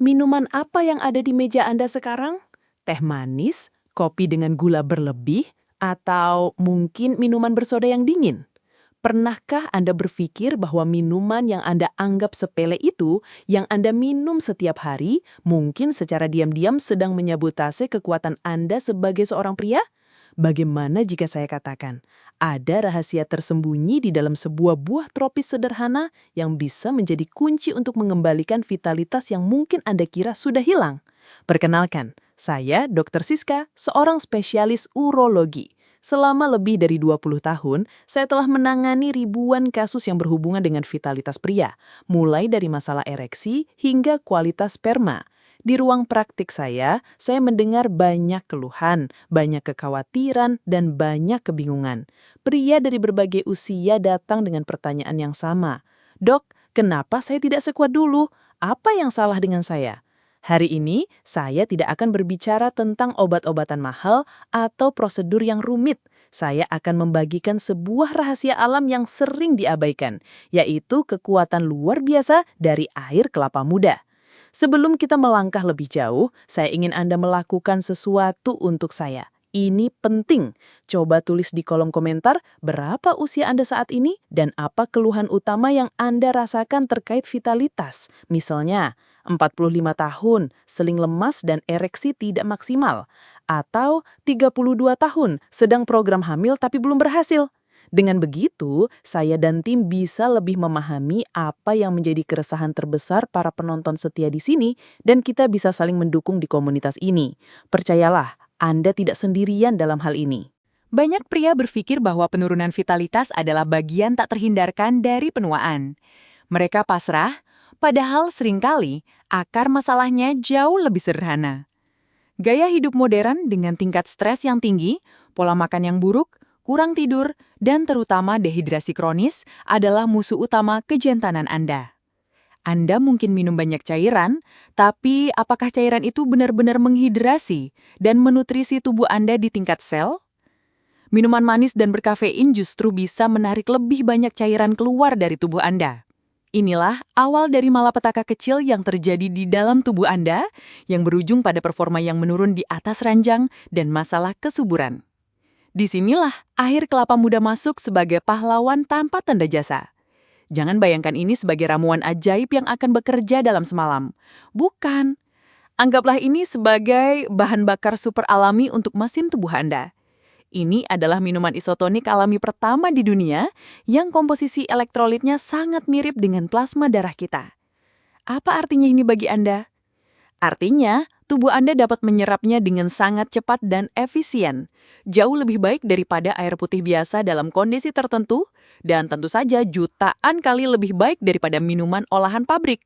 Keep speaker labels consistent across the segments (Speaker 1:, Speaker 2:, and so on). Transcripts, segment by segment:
Speaker 1: Minuman apa yang ada di meja Anda sekarang? Teh manis, kopi dengan gula berlebih, atau mungkin minuman bersoda yang dingin? Pernahkah Anda berpikir bahwa minuman yang Anda anggap sepele itu, yang Anda minum setiap hari, mungkin secara diam-diam sedang menyabotase kekuatan Anda sebagai seorang pria? Bagaimana jika saya katakan, ada rahasia tersembunyi di dalam sebuah buah tropis sederhana yang bisa menjadi kunci untuk mengembalikan vitalitas yang mungkin Anda kira sudah hilang? Perkenalkan, saya Dr. Siska, seorang spesialis urologi. Selama lebih dari 20 tahun, saya telah menangani ribuan kasus yang berhubungan dengan vitalitas pria, mulai dari masalah ereksi hingga kualitas sperma. Di ruang praktik saya mendengar banyak keluhan, banyak kekhawatiran, dan banyak kebingungan. Pria dari berbagai usia datang dengan pertanyaan yang sama. Dok, kenapa saya tidak sekuat dulu? Apa yang salah dengan saya? Hari ini, saya tidak akan berbicara tentang obat-obatan mahal atau prosedur yang rumit. Saya akan membagikan sebuah rahasia alam yang sering diabaikan, yaitu kekuatan luar biasa dari air kelapa muda. Sebelum kita melangkah lebih jauh, saya ingin Anda melakukan sesuatu untuk saya. Ini penting. Coba tulis di kolom komentar berapa usia Anda saat ini dan apa keluhan utama yang Anda rasakan terkait vitalitas. Misalnya, 45 tahun, seling lemas dan ereksi tidak maksimal. Atau 32 tahun, sedang program hamil tapi belum berhasil. Dengan begitu, saya dan tim bisa lebih memahami apa yang menjadi keresahan terbesar para penonton setia di sini dan kita bisa saling mendukung di komunitas ini. Percayalah, Anda tidak sendirian dalam hal ini.
Speaker 2: Banyak pria berpikir bahwa penurunan vitalitas adalah bagian tak terhindarkan dari penuaan. Mereka pasrah, padahal seringkali akar masalahnya jauh lebih sederhana. Gaya hidup modern dengan tingkat stres yang tinggi, pola makan yang buruk, kurang tidur, dan terutama dehidrasi kronis adalah musuh utama kejantanan Anda. Anda mungkin minum banyak cairan, tapi apakah cairan itu benar-benar menghidrasi dan menutrisi tubuh Anda di tingkat sel? Minuman manis dan berkafein justru bisa menarik lebih banyak cairan keluar dari tubuh Anda. Inilah awal dari malapetaka kecil yang terjadi di dalam tubuh Anda yang berujung pada performa yang menurun di atas ranjang dan masalah kesuburan. Disinilah air kelapa muda masuk sebagai pahlawan tanpa tanda jasa. Jangan bayangkan ini sebagai ramuan ajaib yang akan bekerja dalam semalam. Bukan. Anggaplah ini sebagai bahan bakar super alami untuk mesin tubuh Anda. Ini adalah minuman isotonik alami pertama di dunia yang komposisi elektrolitnya sangat mirip dengan plasma darah kita. Apa artinya ini bagi Anda? Artinya, tubuh Anda dapat menyerapnya dengan sangat cepat dan efisien, jauh lebih baik daripada air putih biasa dalam kondisi tertentu, dan tentu saja jutaan kali lebih baik daripada minuman olahan pabrik.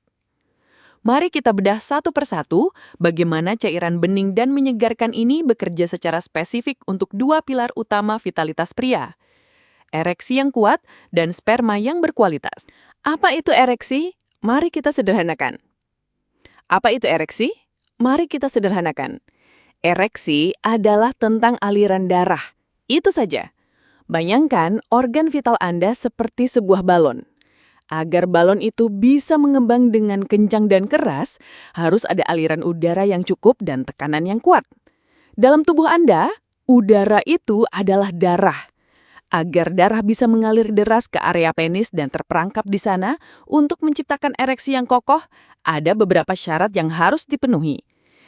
Speaker 2: Mari kita bedah satu persatu bagaimana cairan bening dan menyegarkan ini bekerja secara spesifik untuk dua pilar utama vitalitas pria. Ereksi yang kuat dan sperma yang berkualitas. Apa itu ereksi? Mari kita sederhanakan. Apa itu ereksi? Mari kita sederhanakan. Ereksi adalah tentang aliran darah. Itu saja. Bayangkan organ vital Anda seperti sebuah balon. Agar balon itu bisa mengembang dengan kencang dan keras, harus ada aliran udara yang cukup dan tekanan yang kuat. Dalam tubuh Anda, udara itu adalah darah. Agar darah bisa mengalir deras ke area penis dan terperangkap di sana untuk menciptakan ereksi yang kokoh, ada beberapa syarat yang harus dipenuhi.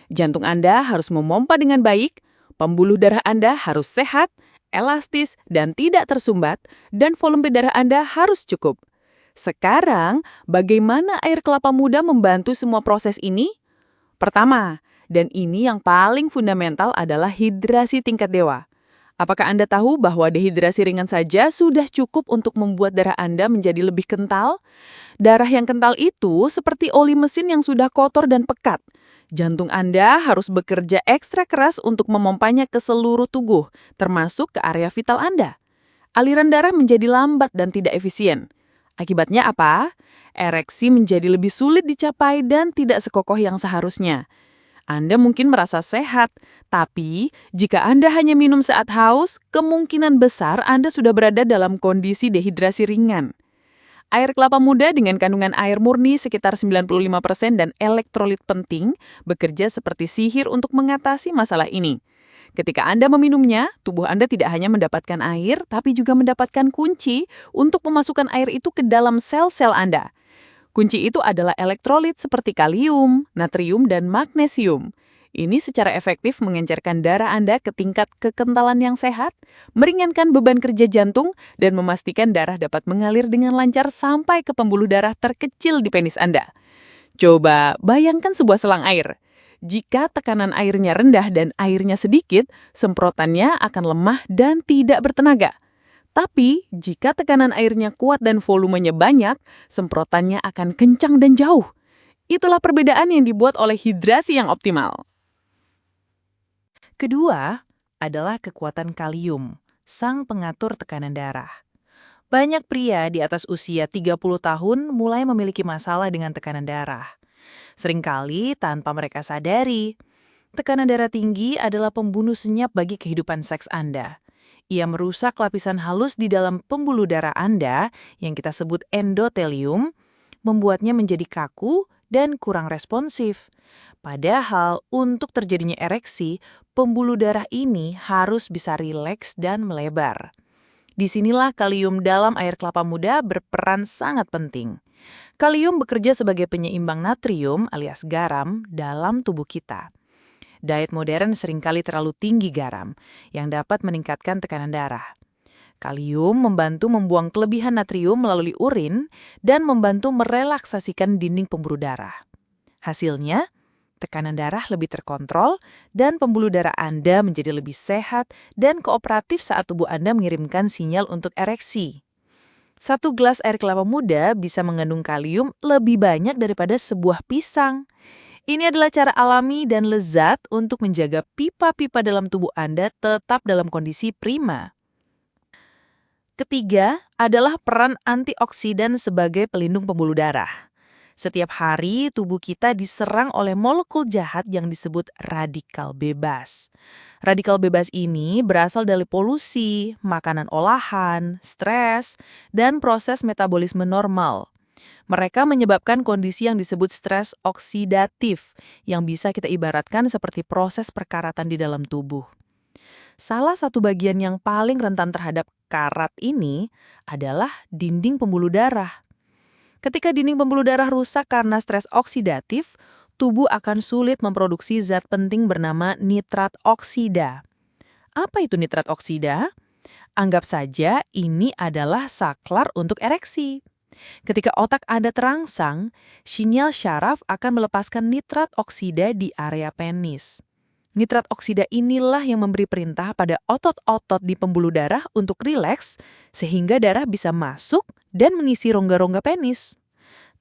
Speaker 2: Jantung Anda harus memompa dengan baik, pembuluh darah Anda harus sehat, elastis, dan tidak tersumbat, dan volume darah Anda harus cukup. Sekarang, bagaimana air kelapa muda membantu semua proses ini? Pertama, dan ini yang paling fundamental adalah hidrasi tingkat dewa. Apakah Anda tahu bahwa dehidrasi ringan saja sudah cukup untuk membuat darah Anda menjadi lebih kental? Darah yang kental itu seperti oli mesin yang sudah kotor dan pekat. Jantung Anda harus bekerja ekstra keras untuk memompanya ke seluruh tubuh, termasuk ke area vital Anda. Aliran darah menjadi lambat dan tidak efisien. Akibatnya apa? Ereksi menjadi lebih sulit dicapai dan tidak sekokoh yang seharusnya. Anda mungkin merasa sehat, tapi jika Anda hanya minum saat haus, kemungkinan besar Anda sudah berada dalam kondisi dehidrasi ringan. Air kelapa muda dengan kandungan air murni sekitar 95% dan elektrolit penting bekerja seperti sihir untuk mengatasi masalah ini. Ketika Anda meminumnya, tubuh Anda tidak hanya mendapatkan air, tapi juga mendapatkan kunci untuk memasukkan air itu ke dalam sel-sel Anda. Kunci itu adalah elektrolit seperti kalium, natrium, dan magnesium. Ini secara efektif mengencerkan darah Anda ke tingkat kekentalan yang sehat, meringankan beban kerja jantung, dan memastikan darah dapat mengalir dengan lancar sampai ke pembuluh darah terkecil di penis Anda. Coba bayangkan sebuah selang air. Jika tekanan airnya rendah dan airnya sedikit, semprotannya akan lemah dan tidak bertenaga. Tapi, jika tekanan airnya kuat dan volumenya banyak, semprotannya akan kencang dan jauh. Itulah perbedaan yang dibuat oleh hidrasi yang optimal.
Speaker 1: Kedua adalah kekuatan kalium, sang pengatur tekanan darah. Banyak pria di atas usia 30 tahun mulai memiliki masalah dengan tekanan darah. Seringkali tanpa mereka sadari, tekanan darah tinggi adalah pembunuh senyap bagi kehidupan seks Anda. Ia merusak lapisan halus di dalam pembuluh darah Anda yang kita sebut endotelium, membuatnya menjadi kaku dan kurang responsif. Padahal untuk terjadinya ereksi, pembuluh darah ini harus bisa rileks dan melebar. Disinilah kalium dalam air kelapa muda berperan sangat penting. Kalium bekerja sebagai penyeimbang natrium alias garam dalam tubuh kita. Diet modern seringkali terlalu tinggi garam, yang dapat meningkatkan tekanan darah. Kalium membantu membuang kelebihan natrium melalui urin dan membantu merelaksasikan dinding pembuluh darah. Hasilnya, tekanan darah lebih terkontrol dan pembuluh darah Anda menjadi lebih sehat dan kooperatif saat tubuh Anda mengirimkan sinyal untuk ereksi. 1 gelas air kelapa muda bisa mengandung kalium lebih banyak daripada sebuah pisang. Ini adalah cara alami dan lezat untuk menjaga pipa-pipa dalam tubuh Anda tetap dalam kondisi prima. Ketiga adalah peran antioksidan sebagai pelindung pembuluh darah. Setiap hari, tubuh kita diserang oleh molekul jahat yang disebut radikal bebas. Radikal bebas ini berasal dari polusi, makanan olahan, stres, dan proses metabolisme normal. Mereka menyebabkan kondisi yang disebut stres oksidatif, yang bisa kita ibaratkan seperti proses perkaratan di dalam tubuh. Salah satu bagian yang paling rentan terhadap karat ini adalah dinding pembuluh darah. Ketika dinding pembuluh darah rusak karena stres oksidatif, tubuh akan sulit memproduksi zat penting bernama nitrat oksida. Apa itu nitrat oksida? Anggap saja ini adalah saklar untuk ereksi. Ketika otak Anda terangsang, sinyal syaraf akan melepaskan nitrat oksida di area penis. Nitrat oksida inilah yang memberi perintah pada otot-otot di pembuluh darah untuk rileks, sehingga darah bisa masuk dan mengisi rongga-rongga penis.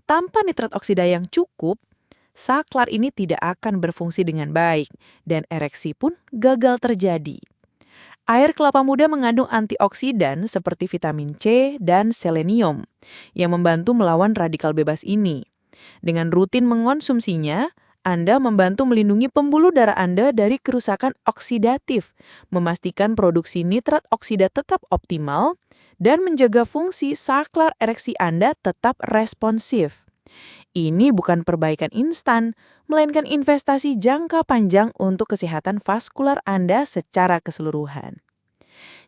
Speaker 1: Tanpa nitrat oksida yang cukup, saklar ini tidak akan berfungsi dengan baik, dan ereksi pun gagal terjadi. Air kelapa muda mengandung antioksidan seperti vitamin C dan selenium, yang membantu melawan radikal bebas ini. Dengan rutin mengonsumsinya, Anda membantu melindungi pembuluh darah Anda dari kerusakan oksidatif, memastikan produksi nitrat oksida tetap optimal, dan menjaga fungsi saklar ereksi Anda tetap responsif. Ini bukan perbaikan instan, melainkan investasi jangka panjang untuk kesehatan vaskular Anda secara keseluruhan.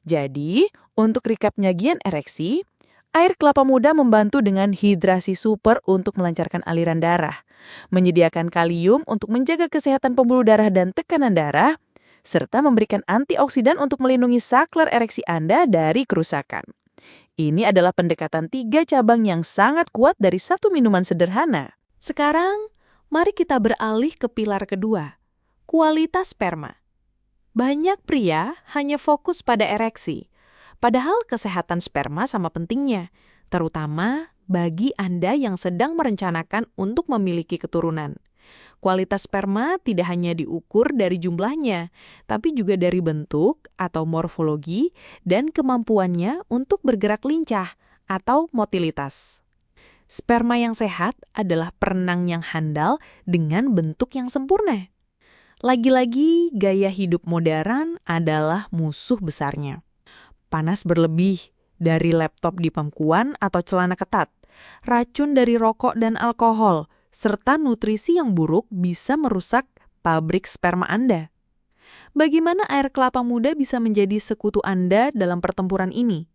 Speaker 1: Jadi, untuk recap nyagian ereksi, air kelapa muda membantu dengan hidrasi super untuk melancarkan aliran darah, menyediakan kalium untuk menjaga kesehatan pembuluh darah dan tekanan darah, serta memberikan antioksidan untuk melindungi saklar ereksi Anda dari kerusakan. Ini adalah pendekatan 3 cabang yang sangat kuat dari satu minuman sederhana. Sekarang, mari kita beralih ke pilar kedua, kualitas sperma. Banyak pria hanya fokus pada ereksi, padahal kesehatan sperma sama pentingnya, terutama bagi Anda yang sedang merencanakan untuk memiliki keturunan. Kualitas sperma tidak hanya diukur dari jumlahnya, tapi juga dari bentuk atau morfologi dan kemampuannya untuk bergerak lincah atau motilitas. Sperma yang sehat adalah perenang yang handal dengan bentuk yang sempurna. Lagi-lagi, gaya hidup modern adalah musuh besarnya. Panas berlebih dari laptop di pangkuan atau celana ketat,
Speaker 3: racun dari rokok dan alkohol, serta nutrisi yang buruk bisa merusak pabrik sperma Anda. Bagaimana air kelapa muda bisa menjadi sekutu Anda dalam pertempuran ini?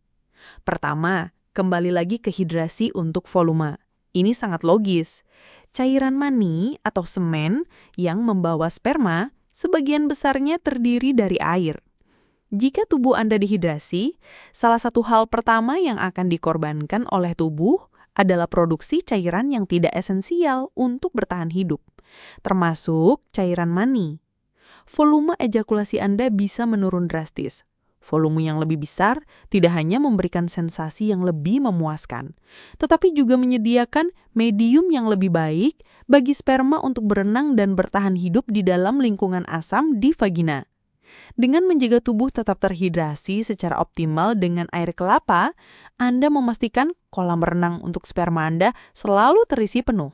Speaker 3: Pertama, kembali lagi ke hidrasi untuk volume. Ini sangat logis. Cairan mani atau semen yang membawa sperma sebagian besarnya terdiri dari air. Jika tubuh Anda dehidrasi, salah satu hal pertama yang akan dikorbankan oleh tubuh adalah produksi cairan yang tidak esensial untuk bertahan hidup, termasuk cairan mani. Volume ejakulasi Anda bisa menurun drastis. Volume yang lebih besar tidak hanya memberikan sensasi yang lebih memuaskan, tetapi juga menyediakan medium yang lebih baik bagi sperma untuk berenang dan bertahan hidup di dalam lingkungan asam di vagina. Dengan menjaga tubuh tetap terhidrasi secara optimal dengan air kelapa, Anda memastikan kolam renang untuk sperma Anda selalu terisi penuh.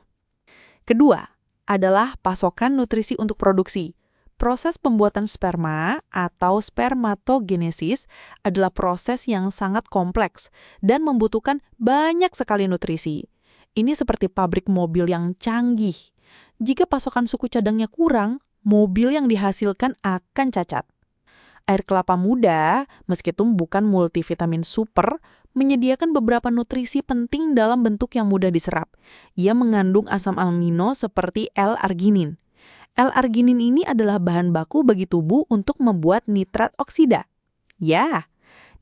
Speaker 3: Kedua, adalah pasokan nutrisi untuk produksi. Proses pembuatan sperma atau spermatogenesis adalah proses yang sangat kompleks dan membutuhkan banyak sekali nutrisi. Ini seperti pabrik mobil yang canggih. Jika pasokan suku cadangnya kurang, mobil yang dihasilkan akan cacat. Air kelapa muda, meskipun bukan multivitamin super, menyediakan beberapa nutrisi penting dalam bentuk yang mudah diserap. Ia mengandung asam amino seperti L-arginin. L-arginin ini adalah bahan baku bagi tubuh untuk membuat nitrat oksida. Ya,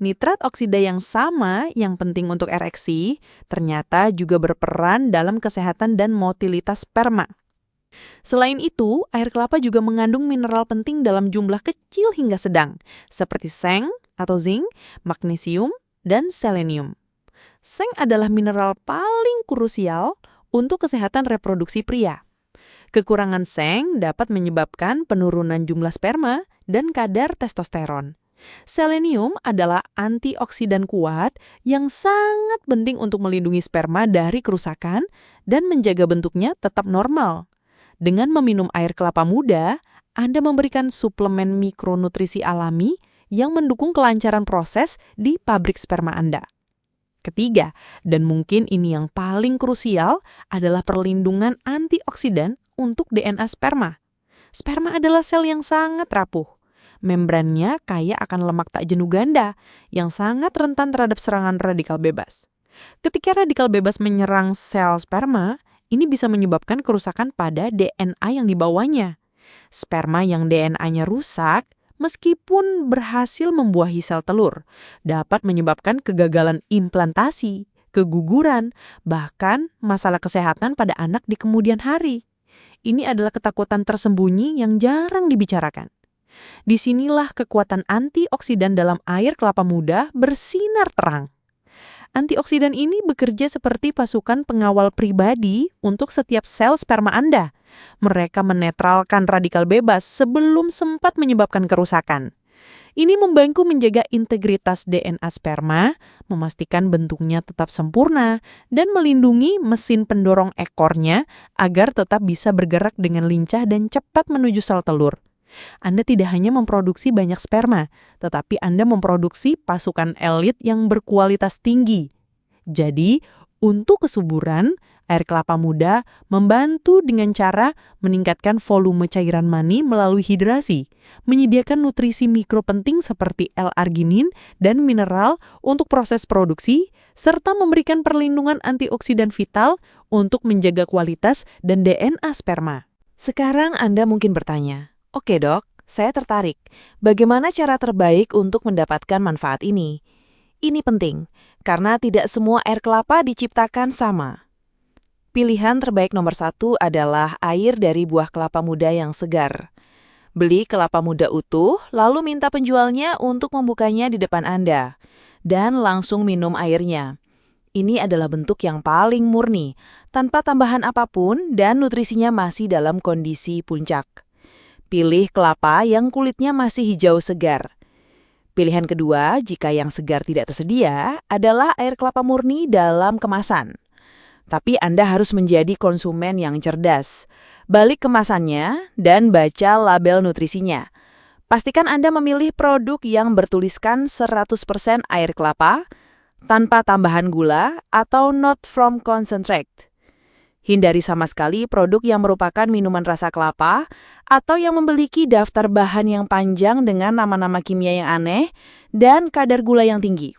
Speaker 3: nitrat oksida yang sama yang penting untuk ereksi, ternyata juga berperan dalam kesehatan dan motilitas sperma. Selain itu, air kelapa juga mengandung mineral penting dalam jumlah kecil hingga sedang, seperti seng atau zinc, magnesium, dan selenium. Seng adalah mineral paling krusial untuk kesehatan reproduksi pria. Kekurangan seng dapat menyebabkan penurunan jumlah sperma dan kadar testosteron. Selenium adalah antioksidan kuat yang sangat penting untuk melindungi sperma dari kerusakan dan menjaga bentuknya tetap normal. Dengan meminum air kelapa muda, Anda memberikan suplemen mikronutrisi alami yang mendukung kelancaran proses di pabrik sperma Anda. Ketiga, dan mungkin ini yang paling krusial, adalah perlindungan antioksidan untuk DNA sperma. Sperma adalah sel yang sangat rapuh. Membrannya kaya akan lemak tak jenuh ganda yang sangat rentan terhadap serangan radikal bebas. Ketika radikal bebas menyerang sel sperma, ini bisa menyebabkan kerusakan pada DNA yang dibawanya. Sperma yang DNA-nya rusak, meskipun berhasil membuahi sel telur, dapat menyebabkan kegagalan implantasi, keguguran, bahkan masalah kesehatan pada anak di kemudian hari. Ini adalah ketakutan tersembunyi yang jarang dibicarakan. Disinilah kekuatan antioksidan dalam air kelapa muda bersinar terang. Antioksidan ini bekerja seperti pasukan pengawal pribadi untuk setiap sel sperma Anda. Mereka menetralkan radikal bebas sebelum sempat menyebabkan kerusakan. Ini membantu menjaga integritas DNA sperma, memastikan bentuknya tetap sempurna, dan melindungi mesin pendorong ekornya agar tetap bisa bergerak dengan lincah dan cepat menuju sel telur. Anda tidak hanya memproduksi banyak sperma, tetapi Anda memproduksi pasukan elit yang berkualitas tinggi. Jadi, untuk kesuburan, air kelapa muda membantu dengan cara meningkatkan volume cairan mani melalui hidrasi, menyediakan nutrisi mikro penting seperti L-arginin dan mineral untuk proses produksi, serta memberikan perlindungan antioksidan vital untuk menjaga kualitas dan DNA sperma.
Speaker 1: Sekarang Anda mungkin bertanya, "Oke dok, saya tertarik. Bagaimana cara terbaik untuk mendapatkan manfaat ini?" Ini penting, karena tidak semua air kelapa diciptakan sama. Pilihan terbaik nomor 1 adalah air dari buah kelapa muda yang segar. Beli kelapa muda utuh, lalu minta penjualnya untuk membukanya di depan Anda, dan langsung minum airnya. Ini adalah bentuk yang paling murni, tanpa tambahan apapun dan nutrisinya masih dalam kondisi puncak. Pilih kelapa yang kulitnya masih hijau segar. Pilihan kedua, jika yang segar tidak tersedia, adalah air kelapa murni dalam kemasan. Tapi Anda harus menjadi konsumen yang cerdas. Balik kemasannya dan baca label nutrisinya. Pastikan Anda memilih produk yang bertuliskan 100% air kelapa, tanpa tambahan gula atau not from concentrate. Hindari sama sekali produk yang merupakan minuman rasa kelapa atau yang memiliki daftar bahan yang panjang dengan nama-nama kimia yang aneh dan kadar gula yang tinggi.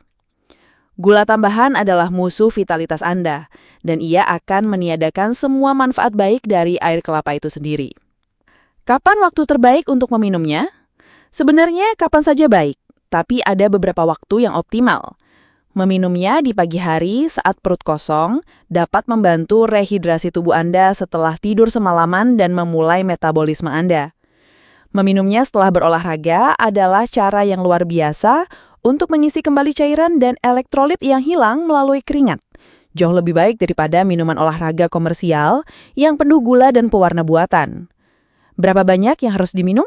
Speaker 1: Gula tambahan adalah musuh vitalitas Anda, dan ia akan meniadakan semua manfaat baik dari air kelapa itu sendiri. Kapan waktu terbaik untuk meminumnya? Sebenarnya kapan saja baik, tapi ada beberapa waktu yang optimal. Meminumnya di pagi hari saat perut kosong dapat membantu rehidrasi tubuh Anda setelah tidur semalaman dan memulai metabolisme Anda. Meminumnya setelah berolahraga adalah cara yang luar biasa untuk mengisi kembali cairan dan elektrolit yang hilang melalui keringat. Jauh lebih baik daripada minuman olahraga komersial yang penuh gula dan pewarna buatan. Berapa banyak yang harus diminum?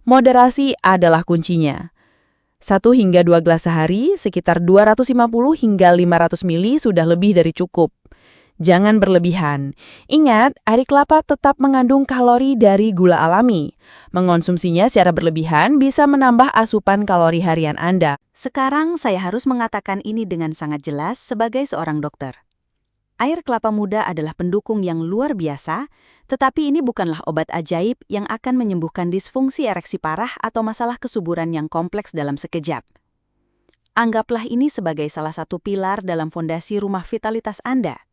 Speaker 1: Moderasi adalah kuncinya. 1 hingga 2 gelas sehari, sekitar 250 hingga 500 ml sudah lebih dari cukup. Jangan berlebihan. Ingat, air kelapa tetap mengandung kalori dari gula alami. Mengonsumsinya secara berlebihan bisa menambah asupan kalori harian Anda.
Speaker 4: Sekarang saya harus mengatakan ini dengan sangat jelas sebagai seorang dokter. Air kelapa muda adalah pendukung yang luar biasa, tetapi ini bukanlah obat ajaib yang akan menyembuhkan disfungsi ereksi parah atau masalah kesuburan yang kompleks dalam sekejap. Anggaplah ini sebagai salah satu pilar dalam fondasi rumah vitalitas Anda.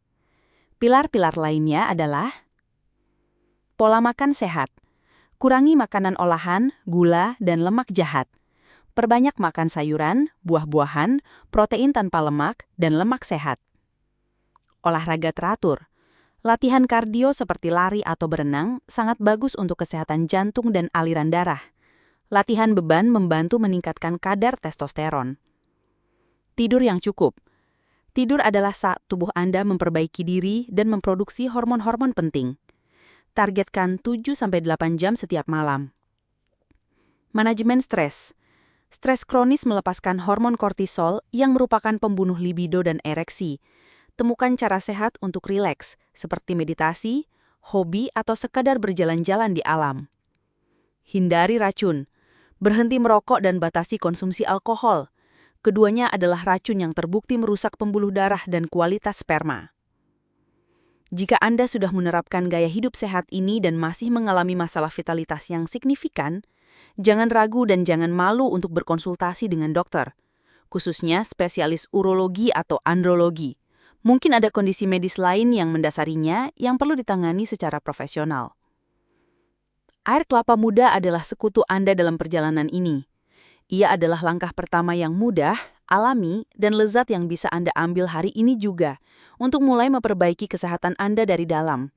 Speaker 4: Pilar-pilar lainnya adalah pola makan sehat, kurangi makanan olahan, gula, dan lemak jahat. Perbanyak makan sayuran, buah-buahan, protein tanpa lemak, dan lemak sehat. Olahraga teratur. Latihan kardio seperti lari atau berenang sangat bagus untuk kesehatan jantung dan aliran darah. Latihan beban membantu meningkatkan kadar testosteron. Tidur yang cukup. Tidur adalah saat tubuh Anda memperbaiki diri dan memproduksi hormon-hormon penting. Targetkan 7-8 jam setiap malam. Manajemen stres. Stres kronis melepaskan hormon kortisol yang merupakan pembunuh libido dan ereksi. Temukan cara sehat untuk rileks, seperti meditasi, hobi, atau sekadar berjalan-jalan di alam. Hindari racun. Berhenti merokok dan batasi konsumsi alkohol. Keduanya adalah racun yang terbukti merusak pembuluh darah dan kualitas sperma. Jika Anda sudah menerapkan gaya hidup sehat ini dan masih mengalami masalah vitalitas yang signifikan, jangan ragu dan jangan malu untuk berkonsultasi dengan dokter, khususnya spesialis urologi atau andrologi. Mungkin ada kondisi medis lain yang mendasarinya yang perlu ditangani secara profesional. Air kelapa muda adalah sekutu Anda dalam perjalanan ini. Ia adalah langkah pertama yang mudah, alami, dan lezat yang bisa Anda ambil hari ini juga untuk mulai memperbaiki kesehatan Anda dari dalam.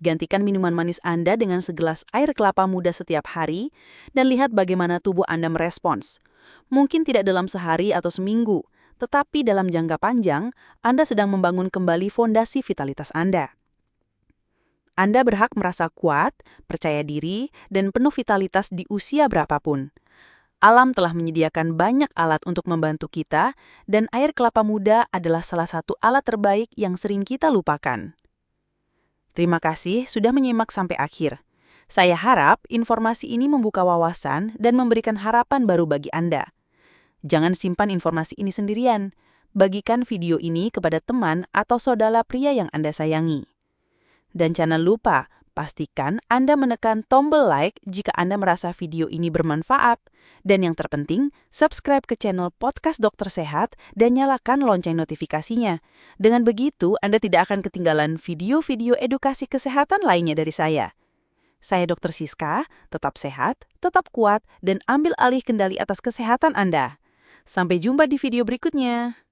Speaker 4: Gantikan minuman manis Anda dengan segelas air kelapa muda setiap hari dan lihat bagaimana tubuh Anda merespons. Mungkin tidak dalam sehari atau seminggu, tetapi dalam jangka panjang, Anda sedang membangun kembali fondasi vitalitas Anda. Anda berhak merasa kuat, percaya diri, dan penuh vitalitas di usia berapapun. Alam telah menyediakan banyak alat untuk membantu kita, dan air kelapa muda adalah salah satu alat terbaik yang sering kita lupakan. Terima kasih sudah menyimak sampai akhir. Saya harap informasi ini membuka wawasan dan memberikan harapan baru bagi Anda. Jangan simpan informasi ini sendirian. Bagikan video ini kepada teman atau saudara pria yang Anda sayangi. Dan jangan lupa, pastikan Anda menekan tombol like jika Anda merasa video ini bermanfaat. Dan yang terpenting, subscribe ke channel Podcast Dokter Sehat dan nyalakan lonceng notifikasinya. Dengan begitu, Anda tidak akan ketinggalan video-video edukasi kesehatan lainnya dari saya. Saya Dr. Siska, tetap sehat, tetap kuat, dan ambil alih kendali atas kesehatan Anda. Sampai jumpa di video berikutnya.